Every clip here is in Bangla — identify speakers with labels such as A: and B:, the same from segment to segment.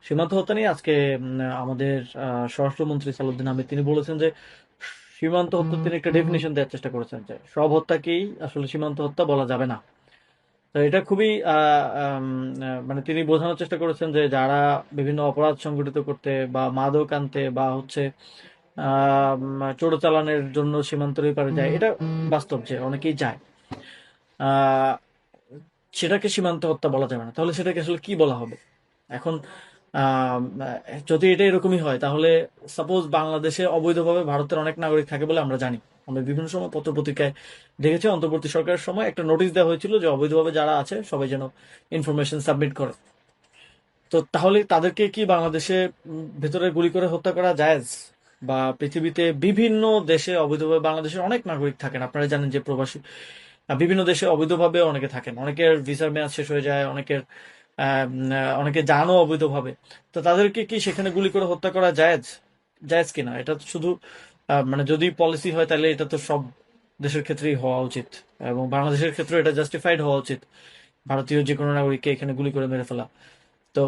A: সীমান্ত হত্যা নিয়ে আজকে আমাদের স্বরাষ্ট্রমন্ত্রী সালাউদ্দিন আহমেদ তিনি বলেছেন যে সীমান্ত হত্যা তিনি একটা ডেফিনিশন দেওয়ার চেষ্টা করেছেন যে সব হত্যাকেই আসলে সীমান্ত হত্যা বলা যাবে না। তো এটা খুবই মানে তিনি বোঝানোর চেষ্টা করেছেন যে যারা বিভিন্ন অপরাধ সংগঠিত করতে বা মাদক আনতে বা হচ্ছে চোরাচালানের জন্য সীমান্তের ওই পারে যায়, এটা বাস্তব যে অনেকেই যায়। আহ সেটাকে সীমান্ত হত্যা বলা যাবে না, তাহলে সেটাকে আসলে কি বলা হবে এখন? আম, যদি এটা এরকমই হয় তাহলে সাপোজ বাংলাদেশে অবৈধভাবে ভারতের অনেক নাগরিক থাকে বলে আমরা জানি। আমরা বিভিন্ন সময় পত্রপত্রিকায় দেখেছি অন্তর্বর্তী সরকারের সময় একটা নোটিশ দেওয়া হয়েছিল যে অবৈধভাবে যারা আছে সবাই যেন ইনফরমেশন সাবমিট করে। তো তাহলে তাদেরকে কি বাংলাদেশে ভেতরে গুলি করে হত্যা করা জায়েজ? বা পৃথিবীতে বিভিন্ন দেশে অবৈধভাবে বাংলাদেশের অনেক নাগরিক থাকেন, আপনারা জানেন যে প্রবাসী বিভিন্ন দেশে অবৈধভাবে অনেকে থাকেন, অনেকের ভিসার মেয়াদ শেষ হয়ে যায়, অনেকে জানও অবৈধভাবে। তো তাদেরকে কি সেখানে গুলি করে হত্যা করা জায়েজ? জায়েজ কিনা এটা তো শুধু মানে যদি পলিসি হয় তাহলে এটা তো সব দেশের ক্ষেত্রেই হওয়া উচিত, এবং বাংলাদেশের ক্ষেত্রে এটা জাস্টিফাইড হওয়া উচিত ভারতীয় যে কোনো নাগরিককে এখানে গুলি করে মেরে ফেলা। তো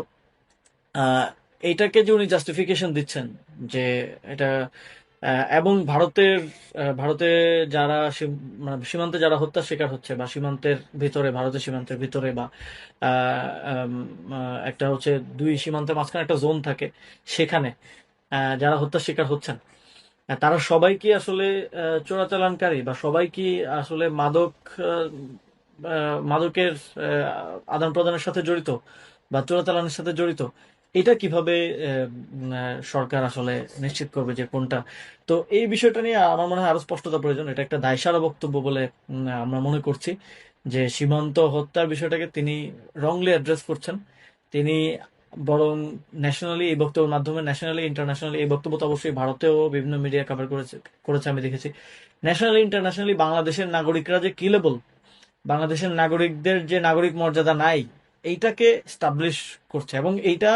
A: আহ, এইটাকে যে উনি জাস্টিফিকেশন দিচ্ছেন যে এটা এবং ভারতে যারা মানে সীমান্তে যারা হত্যার শিকার হচ্ছে বা সীমান্তের ভিতরে, ভারতের সীমান্তের ভিতরে বা আহ, আম, একটা হচ্ছে দুই সীমান্তের মাঝখানে একটা জোন থাকে, সেখানে যারা হত্যার শিকার হচ্ছেন, তারা সবাই কি আসলে চোরাচালানকারী বা সবাই কি আসলে মাদকের আদান প্রদানের সাথে জড়িত বা চোরাচালানের সাথে জড়িত? এটা কিভাবে সরকার আসলে নিশ্চিত করবে যে কোনটা? তো এই বিষয়টা নিয়ে আমার মনে হয় আরো স্পষ্টতা প্রয়োজন। এটা একটা দায়সারা বক্তব্য বলে আমরা মনে করছি যে সীমান্ত হত্যার বিষয়টাকে তিনি রংলি অ্যাড্রেস করছেন। তিনি বরং ন্যাশনালি এই বক্তব্যের মাধ্যমে, ন্যাশনালি ইন্টারন্যাশনালি এই বক্তব্য তো অবশ্যই ভারতেও বিভিন্ন মিডিয়া কভার করেছে করেছে আমি দেখেছি। ন্যাশনালি ইন্টারন্যাশনালি বাংলাদেশের নাগরিকরা যে কিলেবল, বাংলাদেশের নাগরিকদের যে নাগরিক মর্যাদা নাই, এইটাকে স্টাবলিশ করছে। এবং এইটা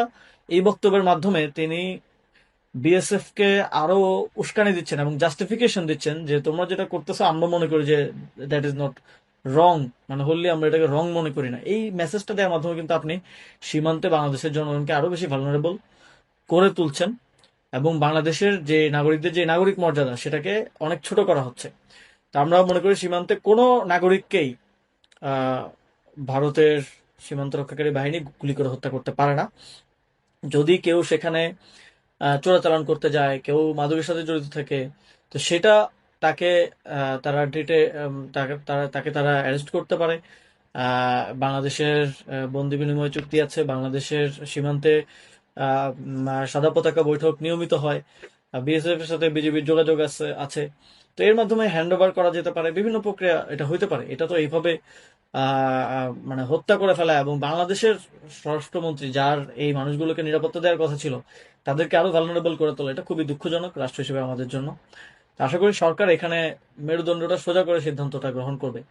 A: এই বক্তব্যের মাধ্যমে তিনি বিএসএফ কে আরো উস্কানি দিচ্ছেন এবং জাস্টিফিকেশন দিচ্ছেন যে তোমরা যেটা করতেছো আমরা মনে করি যে দ্যাট ইজ নট রং, মানে হলে আমরা এটাকে রং মনে করি না। এই মেসেজটা দেওয়ার মাধ্যমে কিন্তু আপনি সীমান্তে বাংলাদেশের জনগণকে আরো বেশি ভালনারেবল করে তুলছেন, এবং বাংলাদেশের যে নাগরিকদের যে নাগরিক মর্যাদা সেটাকে অনেক ছোট করা হচ্ছে। তা আমরা মনে করি সীমান্তে কোনো নাগরিককেই আহ, ভারতের সীমান্ত রক্ষাকারী বাহিনী গুলি করে হত্যা করতে পারে না। যদি কেউ সেখানে চোরাচালান করতে যায়, কেউ মাদকের সাথে জড়িত থাকে, তো সেটা তাকে তারা তাকে তারা অ্যারেস্ট করতে পারে। বাংলাদেশের বন্দি বিনিময় চুক্তি আছে, বাংলাদেশের সীমান্তে সাদা পতাকা বৈঠক নিয়মিত হয়, বিএসএফ এর সাথে বিজিবির যোগাযোগ আছে। তো এর মাধ্যমে হ্যান্ড ওভার করা যেতে পারে, বিভিন্ন প্রক্রিয়া এটা হইতে পারে। এটা তো এইভাবে মানে হত্যা করে ফেলা, এবং বাংলাদেশের স্বরাষ্ট্রমন্ত্রী যার এই মানুষগুলোকে নিরাপত্তা দেওয়ার কথা ছিল তাদেরকে আরো ভালনারেবল করে তোলা, এটা খুবই দুঃখজনক রাষ্ট্র হিসেবে আমাদের জন্য। আশা করি সরকার এখানে মেরুদণ্ডটা সোজা করে সিদ্ধান্তটা গ্রহণ করবে।